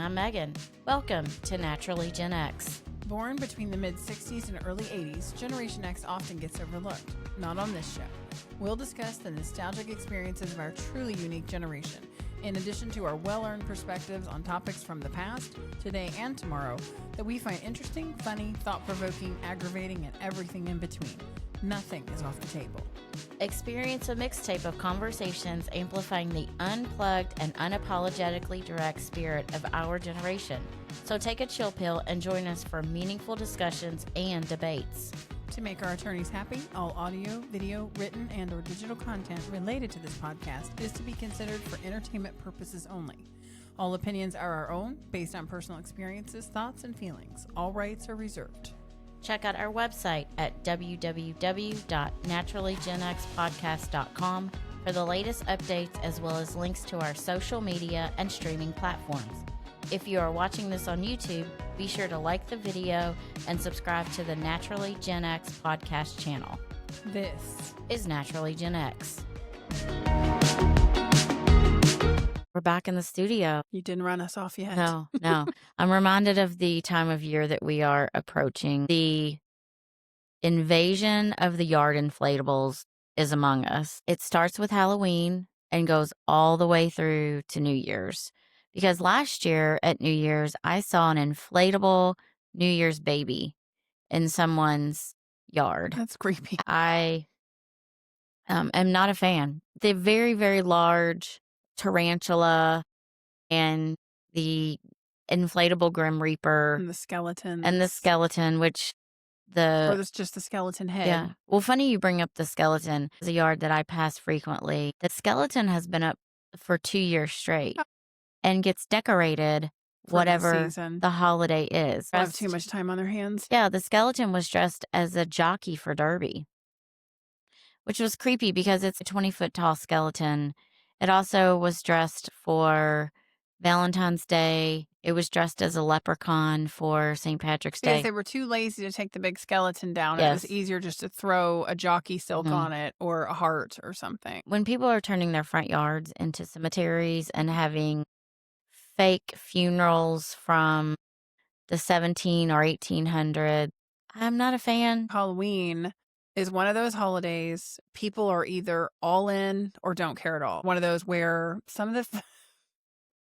I'm Megan. Welcome to Naturally Gen X. Born between the mid-60s and early 80s, Generation X often gets overlooked. Not on this show. We'll discuss the nostalgic experiences of our truly unique generation, in addition to our well-earned perspectives on topics from the past, today, and tomorrow that we find interesting, funny, thought-provoking, aggravating, and everything in between. Nothing is off the table. Experience a mixtape of conversations amplifying the unplugged and unapologetically direct spirit of our generation. So take a chill pill and join us for meaningful discussions and debates. To make our attorneys happy, all audio, video, written, and or digital content related to this podcast is to be considered for entertainment purposes only. All opinions are our own, based on personal experiences, thoughts, and feelings. All rights are reserved. Check out our website at www.naturallygenxpodcast.com for the latest updates as well as links to our social media and streaming platforms. If you are watching this on YouTube, be sure to like the video and subscribe to the Naturally Gen X podcast channel. This is Naturally Gen X. We're back in the studio. You didn't run us off yet. No. I'm reminded of the time of year that we are approaching. The invasion of the yard inflatables is among us. It starts with Halloween and goes all the way through to New Year's. Because last year at New Year's, I saw an inflatable New Year's baby in someone's yard. That's creepy. I am not a fan. The very, very large tarantula and the inflatable Grim Reaper And the skeleton. Which or it's just the skeleton head. Yeah. Well, funny you bring up the skeleton. It's a yard that I pass frequently. The skeleton has been up for 2 years straight and gets decorated For whatever the the holiday is. They have too much time on their hands. Yeah, the skeleton was dressed as a jockey for Derby, which was creepy because it's a 20-foot tall skeleton. It also was dressed for Valentine's Day. It was dressed as a leprechaun for St. Patrick's Day. Because they were too lazy to take the big skeleton down. Yes. It was easier just to throw a jockey silk on it or a heart or something. When people are turning their front yards into cemeteries and having fake funerals from the 17 or 1800s, I'm not a fan. Halloween is one of those holidays people are either all in or don't care at all. One of those where some of the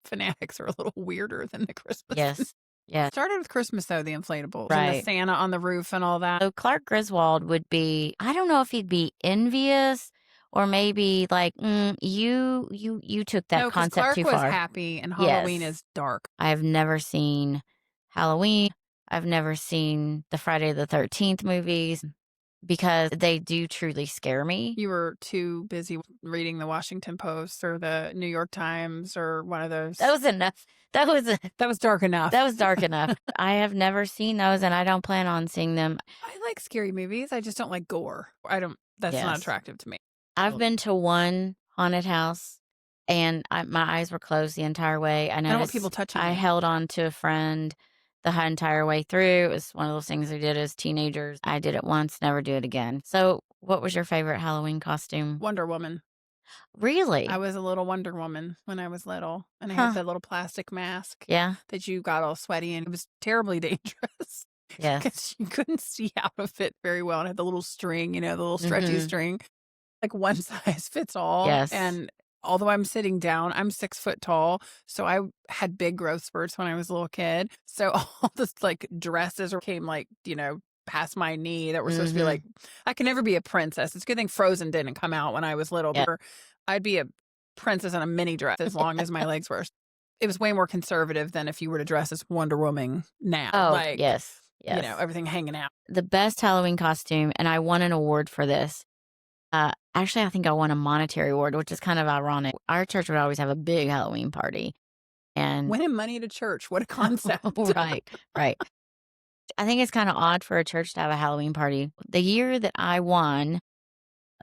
fanatics are a little weirder than the Christmas. Yes. It started with Christmas, though, the inflatables. Right. And the Santa on the roof and all that. So Clark Griswold would be, I don't know if he'd be envious or maybe like, you took that concept Clark too was far. happy and Halloween is dark. I've never seen Halloween. I've never seen the Friday the 13th movies because they do truly scare me. You were too busy reading the Washington Post or the New York Times or one of those. That was enough. That was dark enough. That was dark enough. I have never seen those and I don't plan on seeing them. I like scary movies. I just don't like gore. That's not attractive to me. I've been to one haunted house and my eyes were closed the entire way. I don't want people touching I me. held on to a friend the entire way through. It was one of those things we did as teenagers. I did it once, never do it again. So what was your favorite Halloween costume? Wonder Woman. Really? I was a little Wonder Woman when I was little. And I had that little plastic mask that you got all sweaty and it was terribly dangerous. Yes. Because you couldn't see out of it very well. And it had the little string, the little stretchy string. Like one size fits all. Yes. And although I'm sitting down, I'm 6 foot tall. So I had big growth spurts when I was a little kid. So all this dresses came past my knee that were supposed to be like, I can never be a princess. It's a good thing Frozen didn't come out when I was little. Yeah. I'd be a princess in a mini dress as long as my legs were. It was way more conservative than if you were to dress as Wonder Woman now. Oh, yes. Everything hanging out. The best Halloween costume, and I won an award for this. Actually, I think I won a monetary award, which is kind of ironic. Our church would always have a big Halloween party. And winning money at a church. What a concept. Right. I think it's kind of odd for a church to have a Halloween party. The year that I won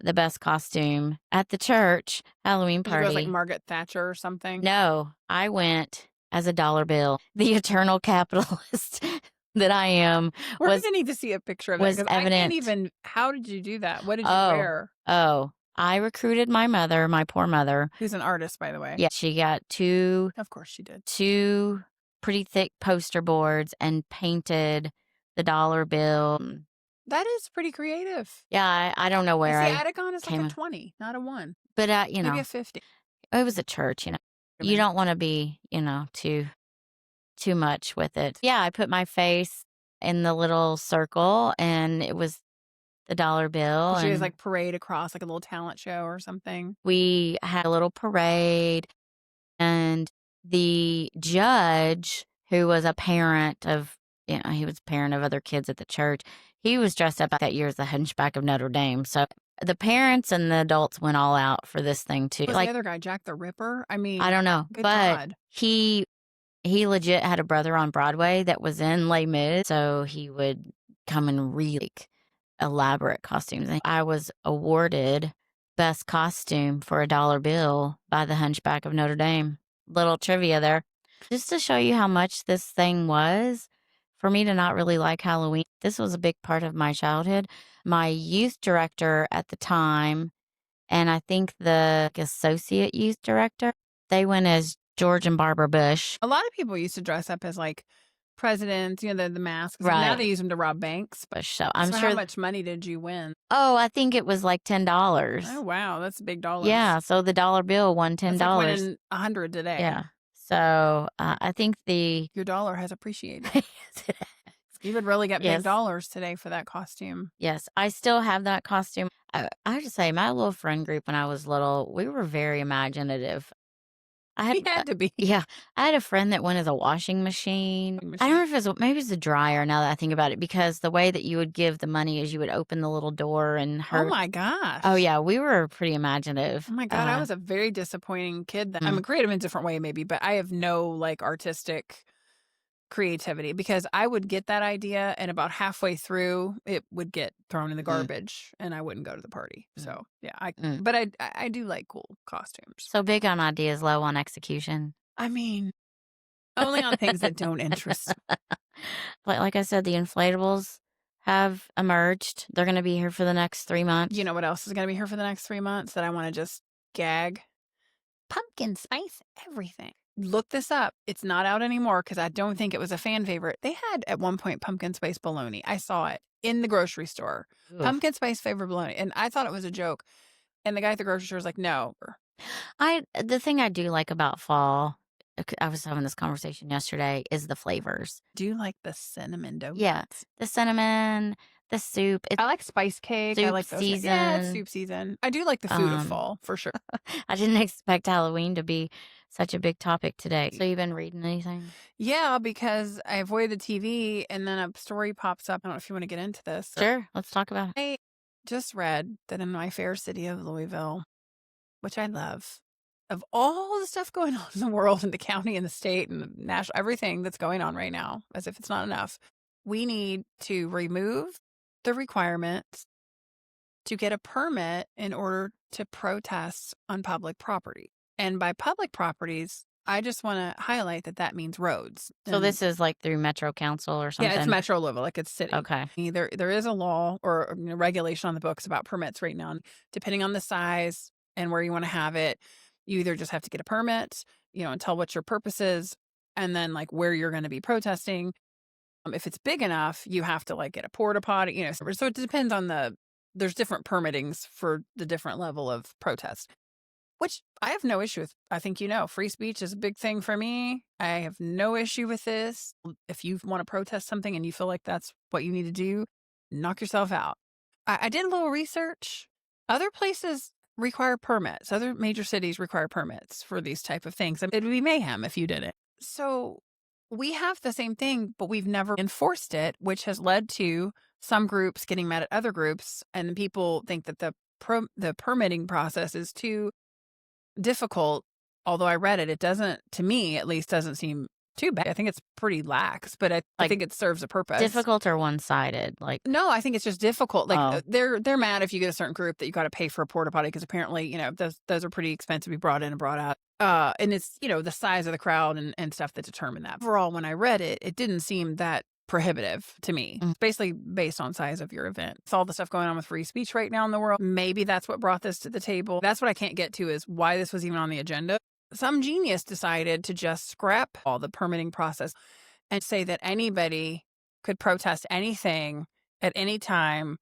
the best costume at the church Halloween party. You go like Margaret Thatcher or something? No, I went as a dollar bill. The eternal capitalist that I am. We're going to need to see a picture of it. Was evident. How did you do that? What did you wear? I recruited my mother, my poor mother. Who's an artist, by the way. Yeah, she got two. Of course she did. Two pretty thick poster boards and painted the dollar bill. That is pretty creative. Yeah, I don't know I where see I Atticon is like a came, 20, not a 1. but Maybe a 50. it was a church. You don't want to be, too much with it. Yeah, I put my face in the little circle, and it was the dollar bill, Did you guys and like parade across like a little talent show or something? we had a little parade. And the judge, who was a parent of, he was a parent of other kids at the church, he was dressed up that year as the Hunchback of Notre Dame. So the parents and the adults went all out for this thing too. Was Like, the other guy Jack the Ripper? I mean, I don't know, good but God. he legit had a brother on Broadway that was in Les Mis, so he would come in really elaborate costumes. And I was awarded best costume for a dollar bill by the Hunchback of Notre Dame. Little trivia there. Just to show you how much this thing was for me to not really like Halloween. This was a big part of my childhood. My youth director at the time, and I think the associate youth director, they went as George and Barbara Bush. A lot of people used to dress up as like presidents, the masks. Now Right. they use them to rob banks. Bush. So I'm So sure. how much money did you win? Oh, I think it was like $10. Oh, wow. That's big dollars. Yeah, so the dollar bill won $10. That's like winning 100 today. Yeah. So I think Your dollar has appreciated. Yes, it has. You would really get Yes. big dollars today for that costume. Yes, I still have that costume. I have to say, my little friend group when I was little, we were very imaginative. He had to be. Yeah, I had a friend that went as a washing machine. I don't know if it was, maybe it's a dryer now that I think about it, because the way that you would give the money is you would open the little door and Oh my gosh. Oh yeah, we were pretty imaginative. Oh my God. I was a very disappointing kid. I'm creative in a different way, maybe, but I have no like artistic creativity, because I would get that idea and about halfway through it would get thrown in the garbage and I wouldn't go to the party. So yeah, but I do like cool costumes. So big on ideas, low on execution. I mean, only on things that don't interest me. Like I said, the inflatables have emerged. They're going to be here for the next 3 months. You know what else is going to be here for the next 3 months that I want to just gag? Pumpkin spice everything. Look this up. It's not out anymore because I don't think it was a fan favorite. They had at one point pumpkin spice bologna. I saw it in the grocery store. Oof. Pumpkin spice flavored bologna. And I thought it was a joke. And the guy at the grocery store was like, no. The thing I do like about fall, I was having this conversation yesterday, is the flavors. Do you like the cinnamon donuts? Yeah, the cinnamon, the soup. I like spice cake. I like those. Season. Yeah, it's soup season. I do like the food of fall for sure. I didn't expect Halloween to be such a big topic today. So you've been reading anything? Yeah, because I avoid the TV and then a story pops up. I don't know if you want to get into this. Sure, let's talk about it. I just read that in my fair city of Louisville, which I love, of all the stuff going on in the world and the county and the state and the national, everything that's going on right now, as if it's not enough, we need to remove the requirements to get a permit in order to protest on public property. And by public properties, I just want to highlight that means roads. So this is like through Metro Council or something? Yeah, it's Metro Louisville, like it's city. Okay. There is a law or regulation on the books about permits right now. Depending on the size and where you want to have it, you either just have to get a permit, and tell what your purpose is, and then like where you're going to be protesting. If it's big enough, you have to like get a porta potty, so it depends on there's different permittings for the different level of protest, which I have no issue with. I think, free speech is a big thing for me. I have no issue with this. If you want to protest something and you feel like that's what you need to do, knock yourself out. I did a little research. Other places require permits. Other major cities require permits for these type of things. It would be mayhem if you did it. So we have the same thing, but we've never enforced it, which has led to some groups getting mad at other groups. And people think that the permitting process is too difficult. Although I read it, it doesn't, to me at least, doesn't seem too bad. I think it's pretty lax, but I think it serves a purpose. Difficult or one-sided? No, I think it's just difficult. They're mad if you get a certain group that you got to pay for a porta potty because apparently, those are pretty expensive to be brought in and brought out. And it's, the size of the crowd and stuff that determine that. Overall, when I read it, it didn't seem that prohibitive to me. It's basically based on size of your event. It's all the stuff going on with free speech right now in the world. Maybe that's what brought this to the table. That's what I can't get to, is why this was even on the agenda. some genius decided to just scrap all the permitting process and say that anybody could protest anything at any time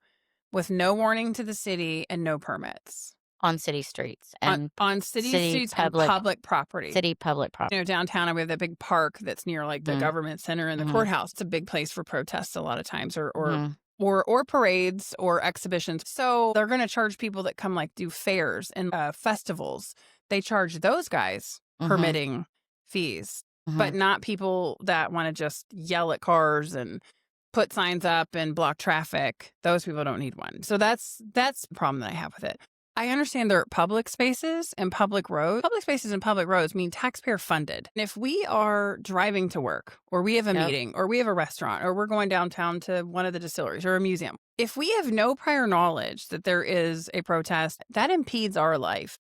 with no warning to the city and no permits On city streets on, and on city city streets and public property. city public property. Downtown we have that big park that's near like the government center and the courthouse. It's a big place for protests a lot of times, or parades or exhibitions. So they're going to charge people that come like do fairs and festivals. They charge those guys permitting fees, but not people that want to just yell at cars and put signs up and block traffic. Those people don't need one. So that's the problem that I have with it. I understand there are public spaces and public roads. Public spaces and public roads mean taxpayer funded. And if we are driving to work, or we have a meeting, or we have a restaurant, or we're going downtown to one of the distilleries or a museum, if we have no prior knowledge that there is a protest, that impedes our life.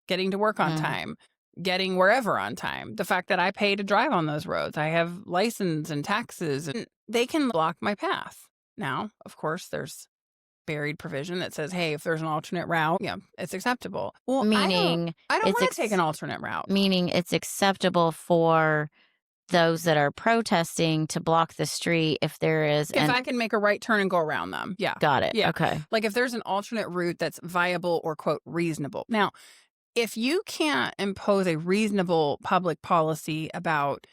Getting to work on time, getting wherever on time. The fact that I pay to drive on those roads, I have license and taxes, and they can block my path. Now, of course, there's buried provision that says, hey, if there's an alternate route, it's acceptable. Well, Meaning I don't want to take an alternate route. Meaning it's acceptable for those that are protesting to block the street if there is. If I can make a right turn and go around them. Yeah. Got it. Yeah. Okay. Like if there's an alternate route that's viable or, quote, reasonable. Now, if you can't impose a reasonable public policy about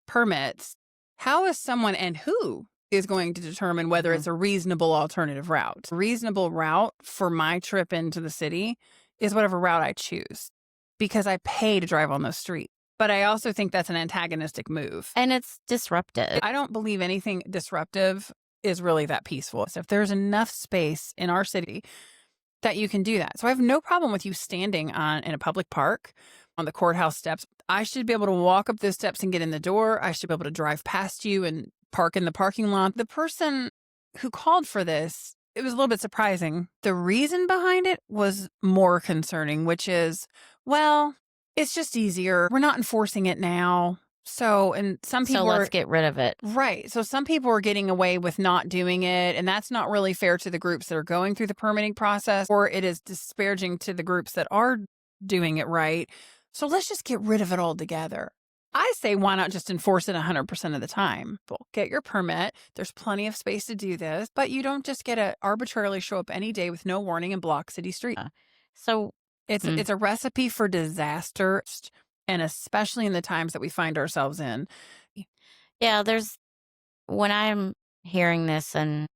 permits, how is someone and who is going to determine whether it's a reasonable alternative route? A reasonable route for my trip into the city is whatever route I choose because I pay to drive on those streets. But I also think that's an antagonistic move. And it's disruptive. I don't believe anything disruptive is really that peaceful. So if there's enough space in our city that you can do that. So I have no problem with you standing in a public park on the courthouse steps. I should be able to walk up those steps and get in the door. I should be able to drive past you and park in the parking lot. The person who called for this, it was a little bit surprising. The reason behind it was more concerning, which is, well, it's just easier. We're not enforcing it now. And some people let's get rid of it. Right. So some people are getting away with not doing it, and that's not really fair to the groups that are going through the permitting process, or it is disparaging to the groups that are doing it right. So let's just get rid of it altogether. I say, why not just enforce it 100% of the time? Well, get your permit. There's plenty of space to do this, but you don't just get to arbitrarily show up any day with no warning and block city street. So it's a recipe for disaster, and especially in the times that we find ourselves in. Yeah, when I'm hearing this, and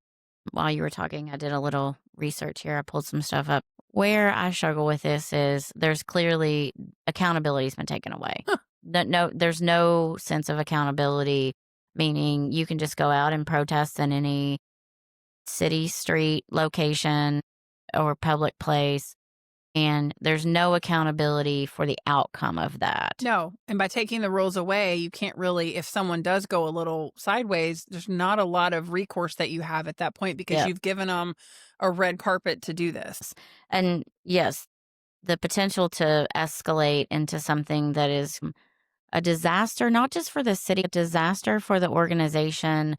while you were talking, I did a little research here. I pulled some stuff up. Where I struggle with this is there's clearly accountability's been taken away. No, there's no sense of accountability, meaning you can just go out and protest in any city, street, location, or public place, and there's no accountability for the outcome of that. No. And by taking the rules away, you can't really, if someone does go a little sideways, there's not a lot of recourse that you have at that point because you've given them a red carpet to do this. And yes, the potential to escalate into something that is a disaster, not just for the city, a disaster for the organization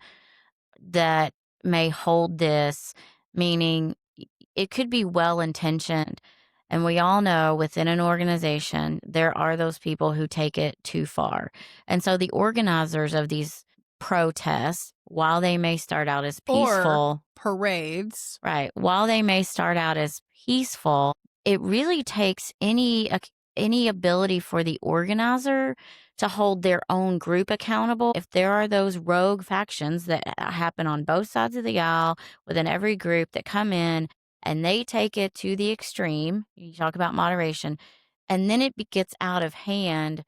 that may hold this, meaning it could be well-intentioned. And we all know within an organization, there are those people who take it too far. And so the organizers of these protests, while they may start out as peaceful, or parades, right, while they may start out as peaceful, it really takes any ability for the organizer to hold their own group accountable. If there are those rogue factions that happen on both sides of the aisle within every group that come in and they take it to the extreme, you talk about moderation, and then it gets out of hand,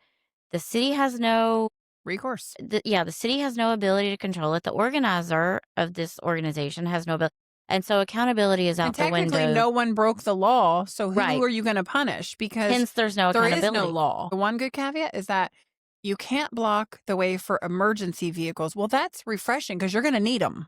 the city has no recourse. The city has no ability to control it. The organizer of this organization has no ability. And so accountability is out the window. Technically, no one broke the law, so who are you going to punish? Because hence there's no accountability. There is no law. The one good caveat is that you can't block the way for emergency vehicles. Well, that's refreshing because you're going to need them.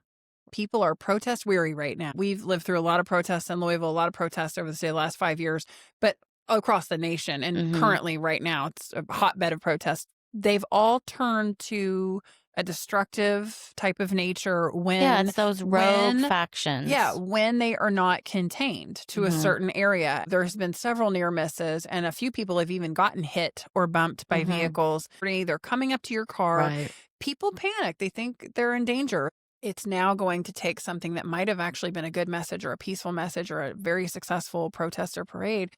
People are protest weary right now. We've lived through a lot of protests in Louisville, a lot of protests over the last 5 years, but across the nation. And currently right now, it's a hotbed of protests. They've all turned to a destructive type of nature Yeah, when it's those rogue when yeah, factions. when they are not contained to a Mhm. certain area. There's been several near misses, and a few people have even gotten hit or bumped by Mhm. vehicles. They're coming up to your car. Right. People panic. They think they're in danger. It's now going to take something that might have actually been a good message or a peaceful message or a very successful protest or parade,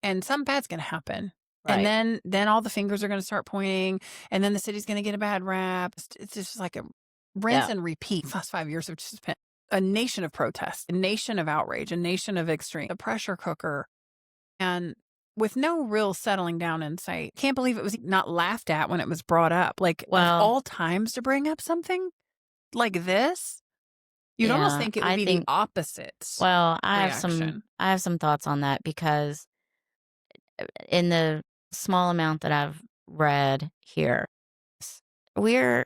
and something bad's going to happen. And Right. then all the fingers are going to start pointing, and then the city's going to get a bad rap. It's just like a rinse Yeah. and repeat. The last 5 years have just been a nation of protest, a nation of outrage, a nation of extreme, a pressure cooker, and with no real settling down in sight. Can't believe it was not laughed at when it was brought up. Like, of Well, all times to bring up something like this, you'd almost yeah, think it would I be the think opposite well, reaction. I have some thoughts on that because in the small amount that I've read here, s- we're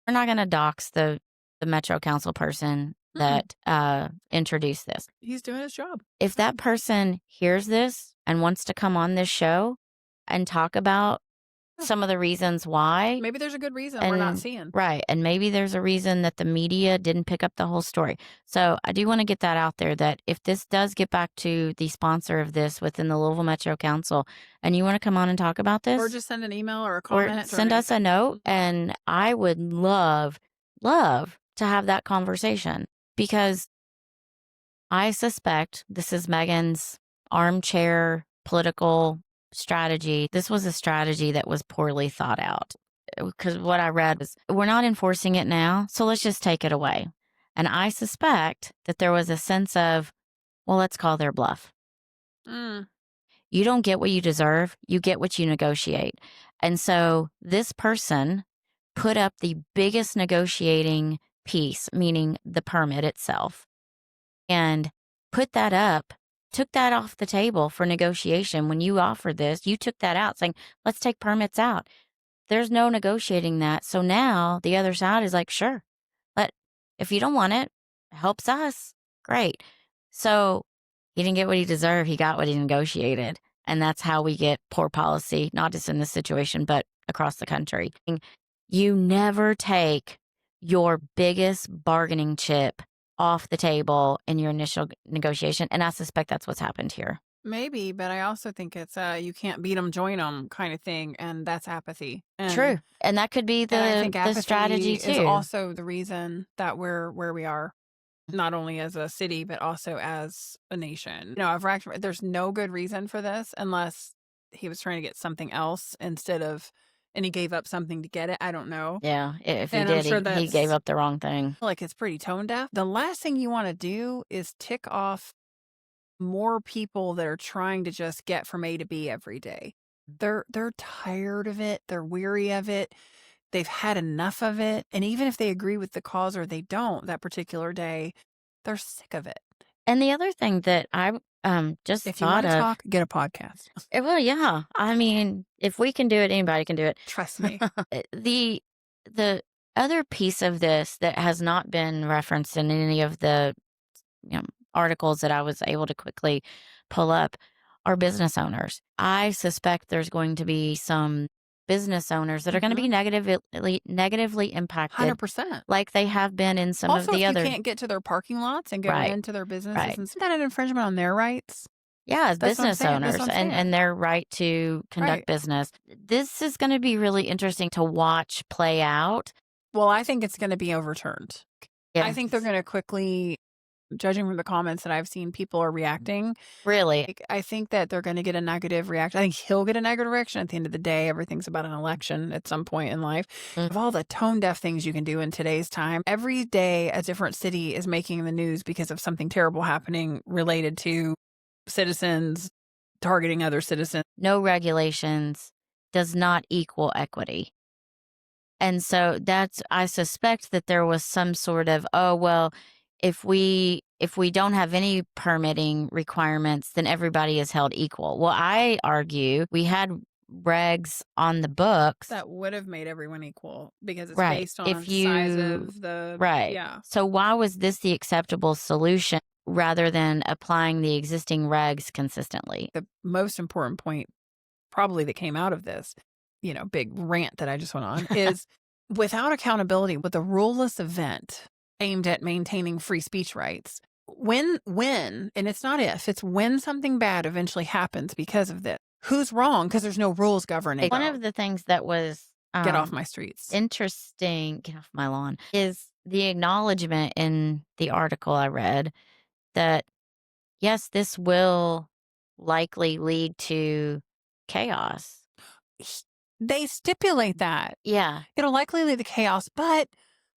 we're not going to dox the Metro Council person Mm-mm. that introduced this. He's doing his job. If that person hears this and wants to come on this show and talk about Yeah. some of the reasons why, Maybe there's a good reason we're not and seeing. right, and maybe there's a reason that the media didn't pick up the whole story. So I do want to get that out there that if this does get back to the sponsor of this within the Louisville Metro Council and you want to come on and talk about Or this, just send an email or a or comment send during. us a note, and I would love to have that conversation because I suspect this is Megan's armchair political strategy. This was a strategy that was poorly thought out. Because what I read was, we're not enforcing it now, so let's just take it away. And I suspect that there was a sense of, well, let's call their bluff. Mm. You don't get what you deserve, you get what you negotiate. And so this person put up the biggest negotiating piece, meaning the permit itself, and put that up, took that off the table for negotiation. When you offered this, you took that out saying, let's take permits out. There's no negotiating that. So now the other side is like, sure, but if you don't want it, it helps us. Great. So he didn't get what he deserved. He got what he negotiated. And that's how we get poor policy, not just in this situation, but across the country. You never take your biggest bargaining chip off the table in your initial negotiation. And I suspect that's what's happened here. Maybe, but I also think it's you can't beat them, join them kind of thing, and that's apathy. True. And that could be And I think the apathy strategy is too. also the reason that we're where we are, not only as a city but also as a nation. I've racked. There's no good reason for this unless he was trying to get something else instead of, and he gave up something to get it. I don't know, Yeah. If he and I'm did, sure he gave that's up the wrong thing. like it's pretty tone deaf. The last thing you want to do is tick off more people that are trying to just get from A to B every day. They're tired of it. They're weary of it. They've had enough of it. And even if they agree with the cause or they don't that particular day, they're sick of it. And the other thing that I just If you want thought to of, talk, get a podcast. well, yeah. I mean, if we can do it, anybody can do it. Trust me. The other piece of this that has not been referenced in any of the articles that I was able to quickly pull up are business owners. I suspect there's going to be some business owners that are going to be negatively impacted 100%. like they have been in some of Also, the if you other. can't get to their parking lots and go Right, into their businesses, right. isn't that an infringement on their rights? Yeah, as That's what I'm business saying. That's owners what I'm saying. and their right to Right. conduct business. This is going to be really interesting to watch play out. Well, I think it's going to be overturned. Yeah. I think they're going to quickly, judging from the comments that I've seen, people are reacting. Really. Like, I think that they're going to get a negative reaction. I think he'll get a negative reaction. At the end of the day, everything's about an election at some point in life. Mm. Of all the tone deaf things you can do in today's time, every day a different city is making the news because of something terrible happening related to citizens targeting other citizens. No regulations does not equal equity. And so I suspect that there was some sort of, oh, well, if we don't have any permitting requirements, then everybody is held equal. Well, I argue we had regs on the books That would have made everyone equal because it's right. based on If size you of the, right. yeah. So why was this the acceptable solution rather than applying the existing regs consistently? The most important point probably that came out of this, big rant that I just went on is without accountability, with a ruleless event aimed at maintaining free speech rights, when, and it's not if, it's when something bad eventually happens because of this, who's wrong? Because there's no rules governing. One of the things that was Get off my streets. interesting, get off my lawn, is the acknowledgement in the article I read that, yes, this will likely lead to chaos. They stipulate that. Yeah. It'll likely lead to chaos, but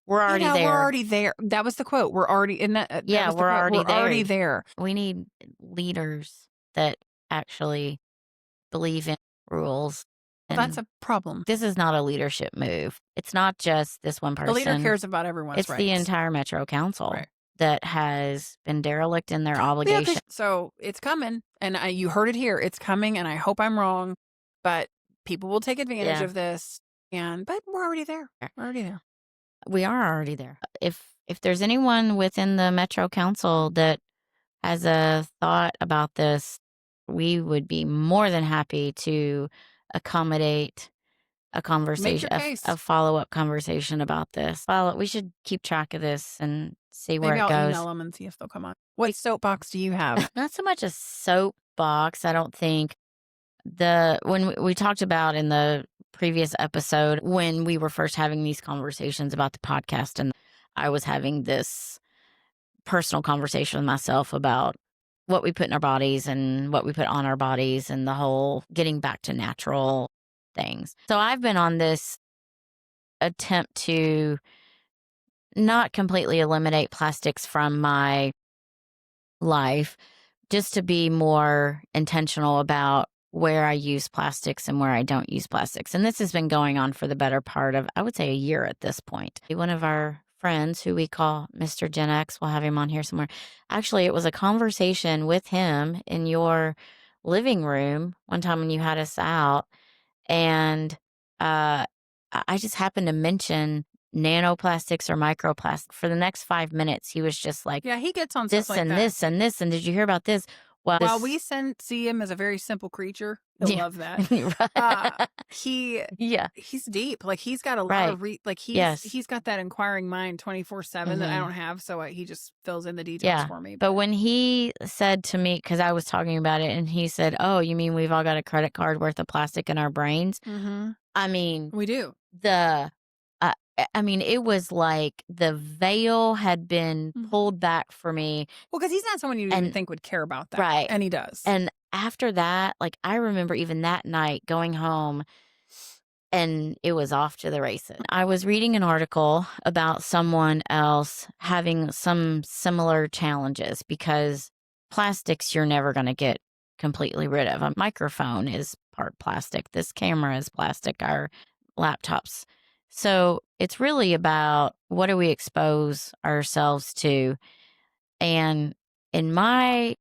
We're already there. We're already there. That was the quote. We're already in that. Yeah, we're already there. We need leaders that actually believe in rules. Well, that's a problem. This is not a leadership move. It's not just this one person. The leader cares about everyone's It's rights. the entire Metro Council that has been derelict in their obligation. So it's coming, and you heard it here. It's coming, and I hope I'm wrong, but people will take advantage of this. But we're already there. We're already there. We are already there. If there's anyone within the Metro Council that has a thought about this, we would be more than happy to accommodate a conversation, a follow-up conversation about this. Well, we should keep track of this and see where it goes. Maybe I'll email them and see if they'll come on. What soapbox do you have? Not so much a soapbox, I don't think. When we talked about in the previous episode, when we were first having these conversations about the podcast, and I was having this personal conversation with myself about what we put in our bodies and what we put on our bodies and the whole getting back to natural things. So I've been on this attempt to not completely eliminate plastics from my life, just to be more intentional about where I use plastics and where I don't use plastics. And this has been going on for the better part of, I would say, a year at this point. One of our friends, who we call Mr. Gen X, we'll have him on here somewhere. Actually, it was a conversation with him in your living room one time when you had us out. And I just happened to mention nanoplastics or microplastics. For the next 5 minutes, he was just like, yeah, he gets on this stuff like and that. this and this. And did you hear about this? Well, while we see him as a very simple creature, he'll love that. He's deep. Like, he's got a lot of he's got that inquiring mind 24/7 that I don't have. So he just fills in the details for me. But when he said to me, because I was talking about it, and he said, "Oh, you mean we've all got a credit card worth of plastic in our brains?" Mm-hmm. I mean, we do. It was like the veil had been pulled back for me. Well, because he's not someone you even think would care about that. Right. And he does. And after that, like, I remember even that night going home, and it was off to the races. I was reading an article about someone else having some similar challenges, because plastics you're never going to get completely rid of. A microphone is part plastic. This camera is plastic. Our laptops. So it's really about, what do we expose ourselves to? And in my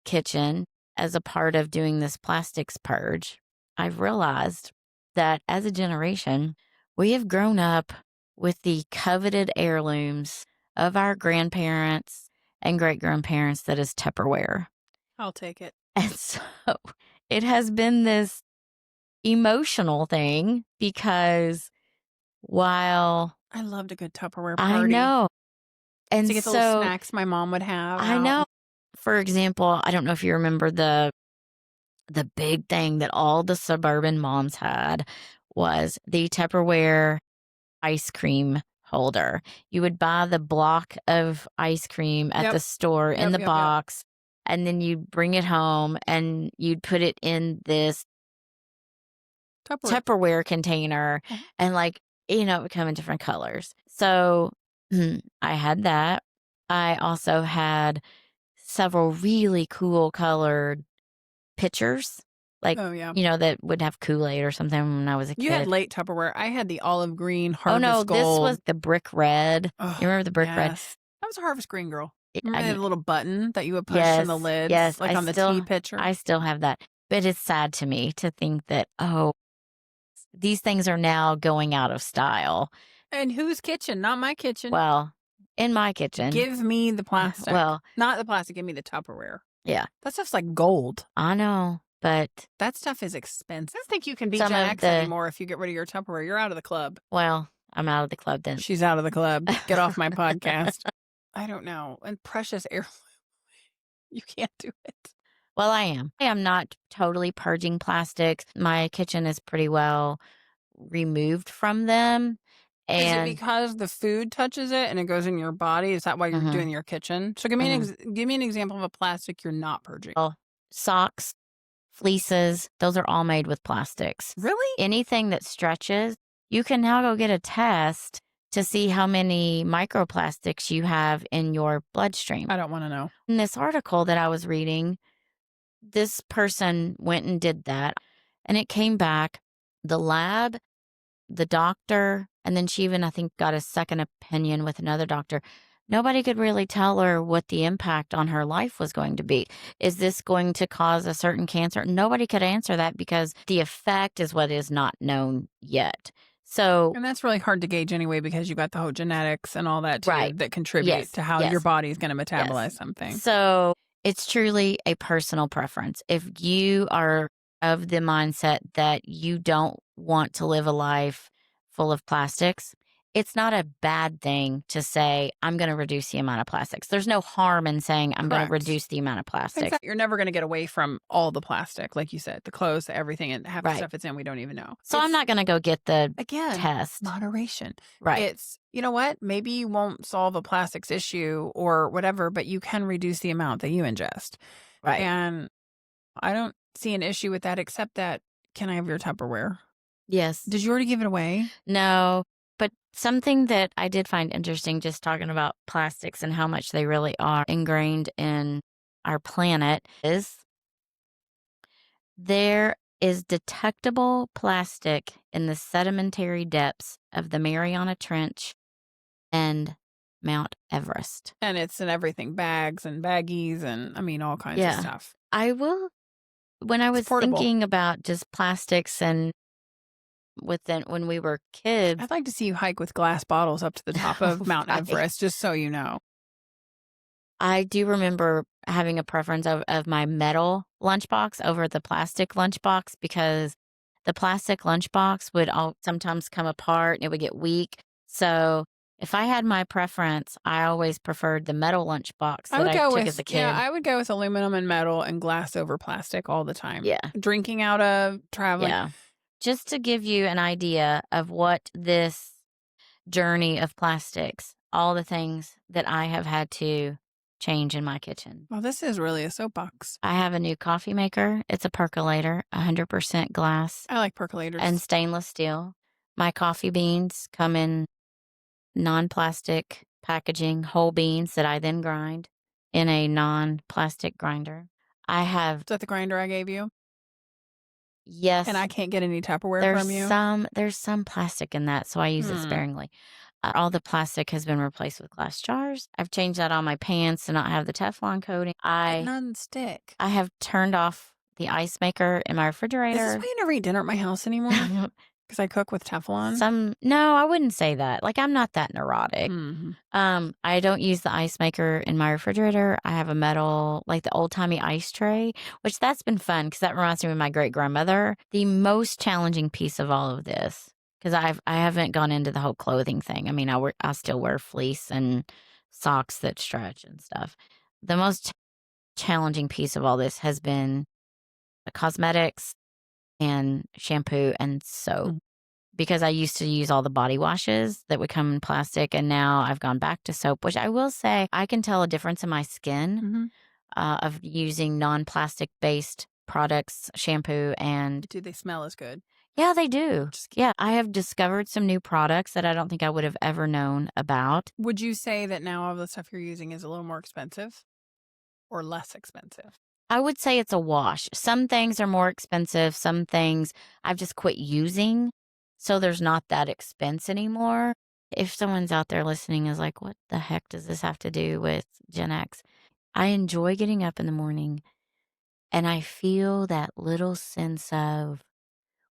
kitchen, as a part of doing this plastics purge, I've realized that as a generation, we have grown up with the coveted heirlooms of our grandparents and great-grandparents that is Tupperware. I'll take it. And so it has been this emotional thing, because while I loved a good Tupperware party. I know. And to get the little snacks my mom would have. I know. For example, I don't know if you remember the big thing that all the suburban moms had was the Tupperware ice cream holder. You would buy the block of ice cream at the store in the box, and then you'd bring it home and you'd put it in this Tupperware container, and it would come in different colors. So I had that. I also had several really cool colored pitchers, that would have Kool-Aid or something when I was a kid. You had late Tupperware. I had the olive green Harvest Gold. This was the brick red. You remember the brick red? I was a Harvest Green girl. Remember that little button that you would push in the lid? Yes. On the tea pitcher? I still have that. But it's sad to me to think that, these things are now going out of style. And whose kitchen? Not my kitchen. Well, in my kitchen. Give me the plastic. Well, not the plastic. Give me the Tupperware. Yeah. That stuff's like gold. I know, but that stuff is expensive. I don't think you can be Gen X anymore if you get rid of your Tupperware. You're out of the club. Well, I'm out of the club then. She's out of the club. Get off my podcast. I don't know. And precious air, you can't do it. Well, I am. I'm not totally purging plastics. My kitchen is pretty well removed from them. Is it And because the food touches it and it goes in your body? Is that why you're Mhm. doing your kitchen? So give me give me an example of a plastic you're not purging. Well, socks, fleeces, those are all made with plastics. Really? Anything that stretches, you can now go get a test to see how many microplastics you have in your bloodstream. I don't want to know. In this article that I was reading, this person went and did that, and it came back. The lab, the doctor, and then she even, I think, got a second opinion with another doctor. Nobody could really tell her what the impact on her life was going to be. Is this going to cause a certain cancer? Nobody could answer that because the effect is what is not known yet. So, And that's really hard to gauge anyway because you got the whole genetics and all that too right. that contribute Yes. to how your Yes. body is going to metabolize Yes. something. So it's truly a personal preference. If you are of the mindset that you don't want to live a life full of plastics, it's not a bad thing to say, I'm going to reduce the amount of plastics. There's no harm in saying, I'm going to Correct. reduce the amount of plastics. Exactly. You're never going to get away from all the plastic, like you said, the clothes, the everything, and half the Right. stuff it's in we don't even know. So I'm not going to go get the Again, test. moderation. Right. It's, you know what? Maybe you won't solve a plastics issue or whatever, but you can reduce the amount that you ingest. Right. And I don't see an issue with that except that, can I have your Tupperware? Yes. Did you already give it away? No, but something that I did find interesting just talking about plastics and how much they really are ingrained in our planet is there is detectable plastic in the sedimentary depths of the Mariana Trench and Mount Everest. And it's in everything, bags and baggies and I mean all kinds of stuff. I will, when I was portable. thinking about just plastics and when we were kids, I'd like to see you hike with glass bottles up to the top of Mount Right. Everest, just so you know. I do remember having a preference of my metal lunchbox over the plastic lunchbox because the plastic lunchbox would sometimes come apart and it would get weak. So if I had my preference, I always preferred the metal lunchbox that I took as a kid. Yeah, I would go with aluminum and metal and glass over plastic all the time. Yeah. Drinking out of, traveling. Yeah. Just to give you an idea of what this journey of plastics, all the things that I have had to change in my kitchen. Well, this is really a soapbox. I have a new coffee maker. It's a percolator, 100% glass I like percolators. and stainless steel. My coffee beans come in non-plastic packaging, whole beans that I then grind in a non-plastic grinder. I have, Is that the grinder I gave you? yes, And I can't get any Tupperware from you? there's some plastic in that, so I use it sparingly. All the plastic has been replaced with glass jars. I've changed out all my pans to not have the Teflon coating. None stick. I have turned off the ice maker in my Is refrigerator. this why you never eat dinner at my house anymore? Because I cook with Teflon? No, I wouldn't say that. Like, I'm not that neurotic. Mm-hmm. I don't use the ice maker in my refrigerator. I have a metal, like the old timey ice tray, which that's been fun because that reminds me of my great grandmother. The most challenging piece of all of this, because I haven't gone into the whole clothing thing. I mean, I still wear fleece and socks that stretch and stuff. The most challenging piece of all this has been cosmetics and shampoo and soap. Because I used to use all the body washes that would come in plastic, and now I've gone back to soap, which I will say I can tell a difference in my skin of using non-plastic based products, shampoo, and Do they smell as good? yeah, they do. Yeah, I have discovered some new products that I don't think I would have ever known about. Would you say that now all the stuff you're using is a little more expensive or less expensive? I would say it's a wash. Some things are more expensive. Some things I've just quit using. So there's not that expense anymore. If someone's out there listening is like, what the heck does this have to do with Gen X? I enjoy getting up in the morning and I feel that little sense of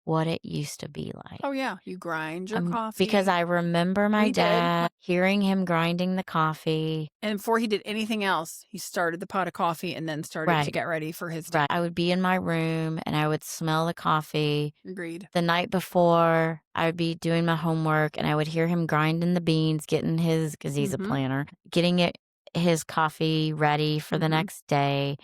what it used to be like. Oh, yeah. You grind your Because coffee. I remember my We did. dad hearing him grinding the coffee. And before he did anything else, he started the pot of coffee and then started to Right, get ready for his day. right. I would be in my room and I would smell the coffee. Agreed. The night before, I would be doing my homework and I would hear him grinding the beans, getting his, because he's a planner, getting his coffee ready for the next day.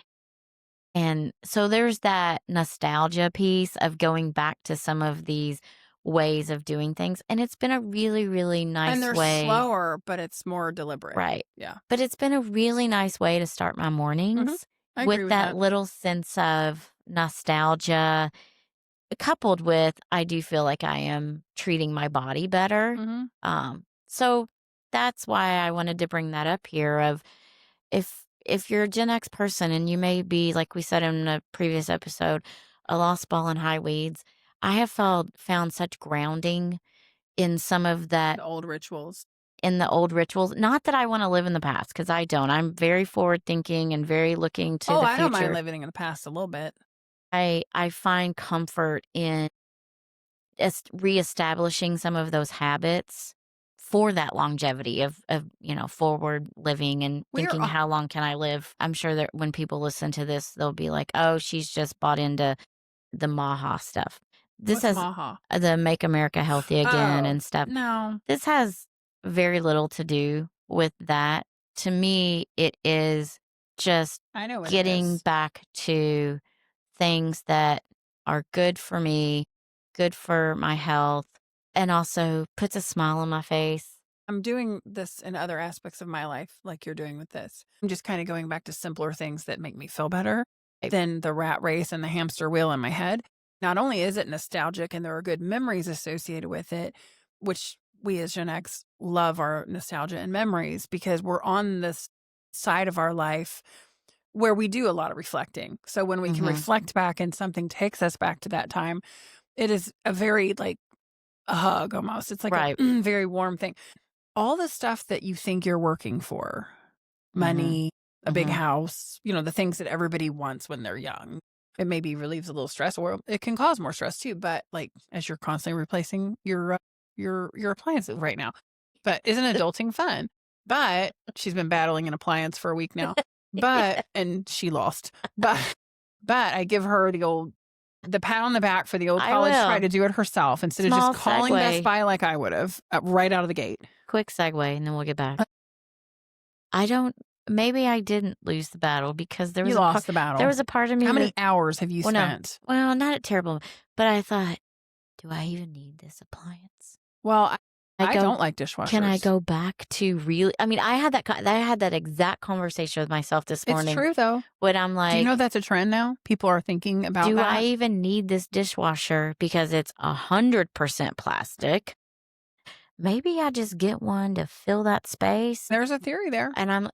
And so there's that nostalgia piece of going back to some of these ways of doing things. And it's been a really, really And nice they're way. slower, but it's more deliberate. Right. Yeah. But it's been a really nice way to start my mornings I with agree with that that. little sense of nostalgia, coupled with I do feel like I am treating my body better. So that's why I wanted to bring that up here of if you're a Gen X person and you may be, like we said in a previous episode, a lost ball in high weeds, I have found such grounding in some of that, The old rituals. in the old rituals. Not that I want to live in the past, because I don't. I'm very forward thinking and very looking to the I don't mind future. living in the past a little bit. I find comfort in reestablishing some of those habits for that longevity of forward living and We're thinking, how long can I live? I'm sure that when people listen to this, they'll be like, oh, she's just bought into the Maha stuff. This What's has Maha? the Make America Healthy Again Oh, and stuff. no. This has very little to do with that. To me, it is just I know what it getting is. back to things that are good for me, good for my health, and also puts a smile on my face. I'm doing this in other aspects of my life, like you're doing with this. I'm just kind of going back to simpler things that make me feel better than the rat race and the hamster wheel in my head. Not only is it nostalgic and there are good memories associated with it, which we as Gen X love our nostalgia and memories because we're on this side of our life where we do a lot of reflecting. So when we can reflect back and something takes us back to that time, it is a very like a hug almost. It's like Right. a very warm thing. All the stuff that you think you're working for, money, a big house, the things that everybody wants when they're young. It maybe relieves a little stress, or it can cause more stress too. But like as you're constantly replacing your appliances right now, but isn't adulting fun? But she's been battling an appliance for a week now. And she lost. But I give her the pat on the back for the old college try to do it herself instead of just calling Best Buy like I would have right out of the gate. Quick segue, and then we'll get back. Maybe I didn't lose the battle because there was lost the battle. There was a part of me. How many hours have you spent? No. Well, not a terrible, but I thought, do I even need this appliance? Well, I don't like dishwashers. Can I go back to really? I mean, I had that exact conversation with myself this morning. It's true though. When I'm like, do you know that's a trend now? People are thinking about do that. I even need this dishwasher because it's 100% plastic? Maybe I just get one to fill that space. There's a theory there. And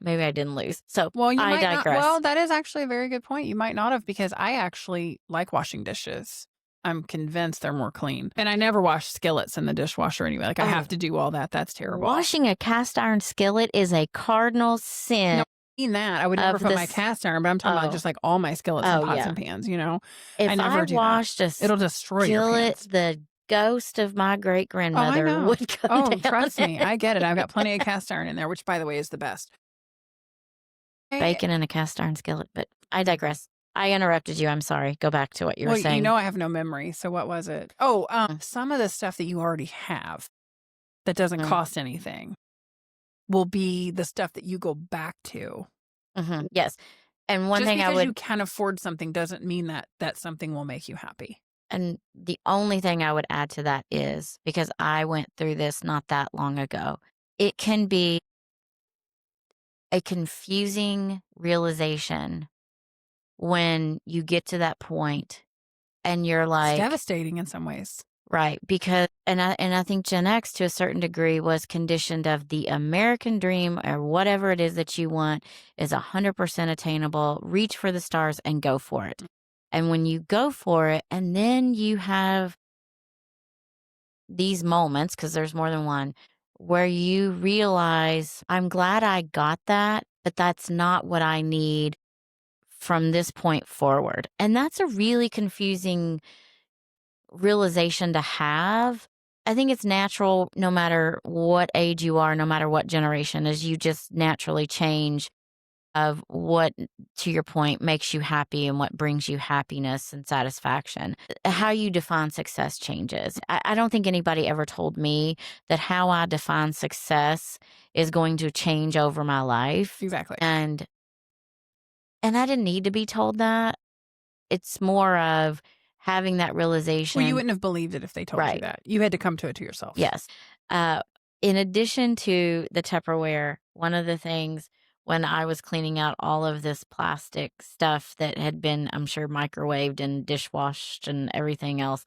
maybe I didn't lose. So well, you I might digress. Not, well, that is actually a very good point. You might not have because I actually like washing dishes. I'm convinced they're more clean. And I never wash skillets in the dishwasher anyway. Like I have to do all that. That's terrible. Washing a cast iron skillet is a cardinal sin. No, I mean that. I would never put my cast iron, but I'm talking about just like all my skillets and pots and pans, If I never do washed that. It'll destroy your skillet, pans. the ghost of my great grandmother would come down. Trust me. I get it. I've got plenty of cast iron in there, which by the way is the best. Bacon in a cast iron skillet, but I digress. I interrupted you. I'm sorry. Go back to what you were saying. I have no memory. So what was it? Some of the stuff that you already have that doesn't cost anything will be the stuff that you go back to. Yes. And one thing because you can afford something doesn't mean that something will make you happy. And the only thing I would add to that is, because I went through this not that long ago, it can be a confusing realization when you get to that point and you're like, it's devastating in some ways. Right. Because, and I think Gen X to a certain degree was conditioned of the American dream or whatever it is that you want is 100% attainable. Reach for the stars and go for it. And when you go for it, and then you have these moments, because there's more than one, where you realize, I'm glad I got that, but that's not what I need from this point forward. And that's a really confusing realization to have. I think it's natural no matter what age you are, no matter what generation, as you just naturally change of what, to your point, makes you happy and what brings you happiness and satisfaction. How you define success changes. I don't think anybody ever told me that how I define success is going to change over my life. Exactly. And I didn't need to be told that. It's more of having that realization. Well, you wouldn't have believed it if they told you that. You had to come to it to yourself. Yes. In addition to the Tupperware, one of the things when I was cleaning out all of this plastic stuff that had been, I'm sure, microwaved and dishwashed and everything else,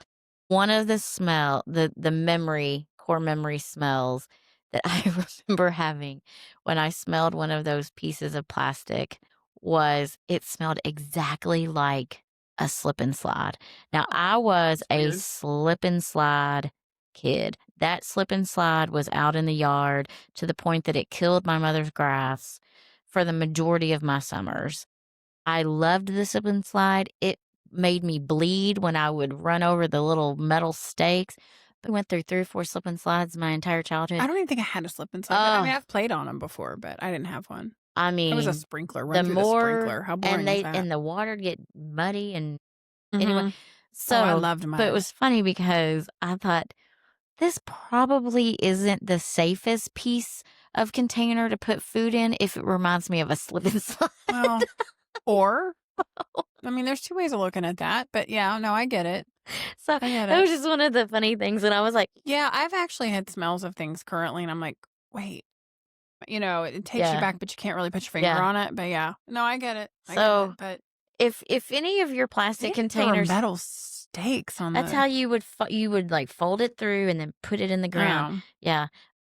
one of the core memory smells that I remember having when I smelled one of those pieces of plastic was it smelled exactly like a slip and slide. Now, I was a weird. slip and slide kid. That slip and slide was out in the yard to the point that it killed my mother's grass for the majority of my summers. I loved the slip and slide. It made me bleed when I would run over the little metal stakes. I went through 3 or 4 slip and slides my entire childhood. I don't even think I had a slip and slide. I mean, I've played on them before, but I didn't have one. I mean, it was a sprinkler. Run through the sprinkler. How boring is that? And the water get muddy and Mhm. anyway. So I loved mine. But it was funny because I thought this probably isn't the safest piece of container to put food in if it reminds me of a slip and slide. Well, or I mean, there's 2 ways of looking at that, but yeah, no, I get it. So I get that it. was just one of the funny things, and I was like, Yeah, I've actually had smells of things currently, and I'm like, wait, it takes you Yeah. back, but you can't really put your finger Yeah. on it. But yeah, no, I get it. I So, get it, but if any of your plastic there were containers, metal stakes on that's the. how you would like fold it through and then put it in the ground. Yeah,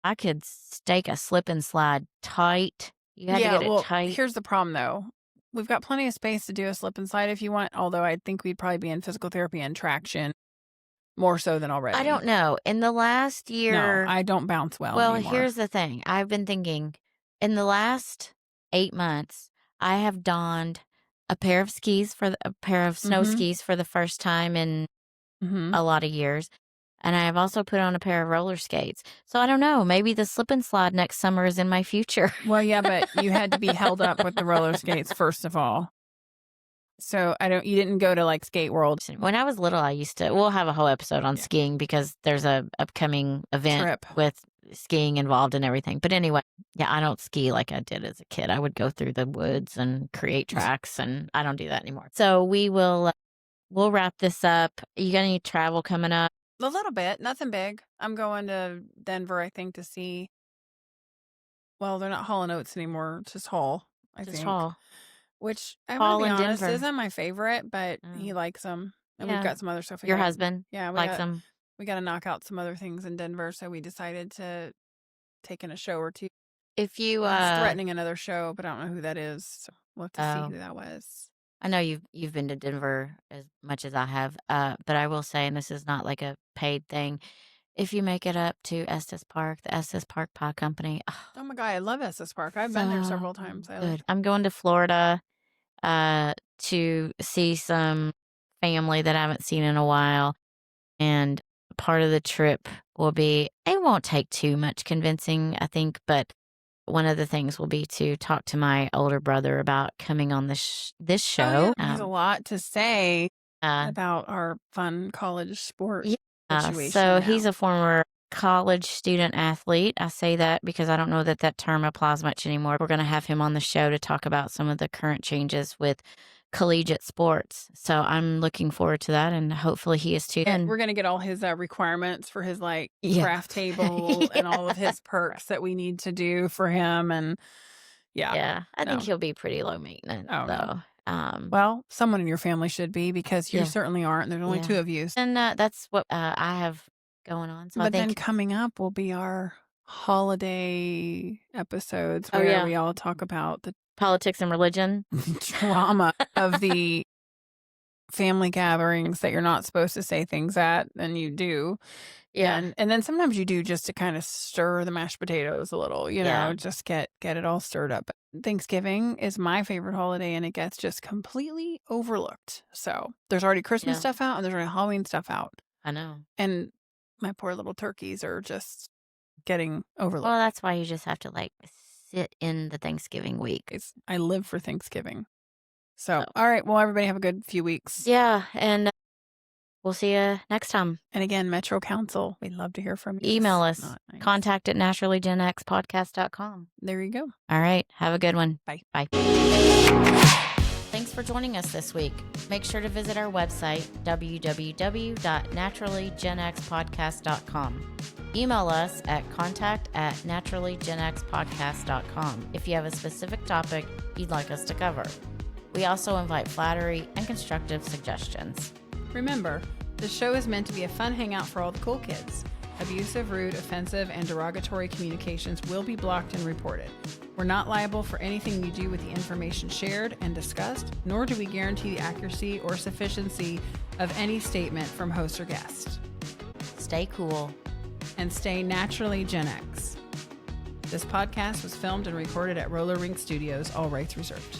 I could stake a slip and slide tight. You had to get it tight. Here's the problem though. We've got plenty of space to do a slip and slide if you want. Although I think we'd probably be in physical therapy and traction more so than already. I don't know. In the last year, No, I don't bounce well. Well, anymore. here's the thing. I've been thinking in the last 8 months, I have donned a pair of snow skis for the first time in a lot of years. And I have also put on a pair of roller skates. So I don't know. Maybe the slip and slide next summer is in my future. Well, yeah, but you had to be held up with the roller skates first of all. So you didn't go to like Skate World. When I was little, we'll have a whole episode on skiing because there's a upcoming event Trip. with skiing involved and everything. But anyway, yeah, I don't ski like I did as a kid. I would go through the woods and create tracks, and I don't do that anymore. So we'll wrap this up. You got any travel coming up? A little bit, nothing big. I'm going to Denver, I think, to see. Well, they're not Hall & Oates anymore. It's just Hall, I think. Hall. Which, I'm Hall going to in be honest, Denver. isn't my favorite, but he likes them. And we've got some other stuff. Your husband likes them. We got to knock out some other things in Denver, so we decided to take in a show or two. If you He's threatening another show, but I don't know who that is. So we'll have to see who that was. I know you've been to Denver as much as I have, but I will say, and this is not like a paid thing, if you make it up to Estes Park, the Estes Park Pie Company. Oh my God, I love Estes Park. I've been there several times. I'm going to Florida to see some family that I haven't seen in a while, and part of the trip will be, it won't take too much convincing, I think, but one of the things will be to talk to my older brother about coming on this show. Oh, yeah. There's a lot to say about our fun college sport situation. So he's a former college student athlete. I say that because I don't know that term applies much anymore. We're going to have him on the show to talk about some of the current changes with collegiate sports. So I'm looking forward to that, and hopefully he is too. And we're going to get all his requirements for his craft table and all of his perks that we need to do for him. And I think he'll be pretty low maintenance though. Well, someone in your family should be, because you certainly aren't. There's only 2 of you. And that's what I have going on. So but then coming up will be our holiday episodes where we all talk about the politics and religion drama of the family gatherings that you're not supposed to say things at, and you do. And then sometimes you do, just to kind of stir the mashed potatoes a little, just get it all stirred up. Thanksgiving is my favorite holiday, and it gets just completely overlooked. So there's already Christmas stuff out, and there's already Halloween stuff out. I know. And my poor little turkeys are just getting overlooked. Well, that's why you just have to like sit in the Thanksgiving week. I live for Thanksgiving. So, all right. Well, everybody have a good few weeks. Yeah. And we'll see you next time. And again, Metro Council, we'd love to hear from you. Email us. Nice. Contact at naturallygenxpodcast.com. There you go. All right. Have a good one. Bye. Bye. Thanks for joining us this week. Make sure to visit our website, www.naturallygenxpodcast.com. Email us at contact@naturallygenxpodcast.com if you have a specific topic you'd like us to cover. We also invite flattery and constructive suggestions. Remember, the show is meant to be a fun hangout for all the cool kids. Abusive, rude, offensive, and derogatory communications will be blocked and reported. We're not liable for anything you do with the information shared and discussed, nor do we guarantee the accuracy or sufficiency of any statement from host or guest. Stay cool. And stay naturally Gen X. This podcast was filmed and recorded at Roller Rink Studios, all rights reserved.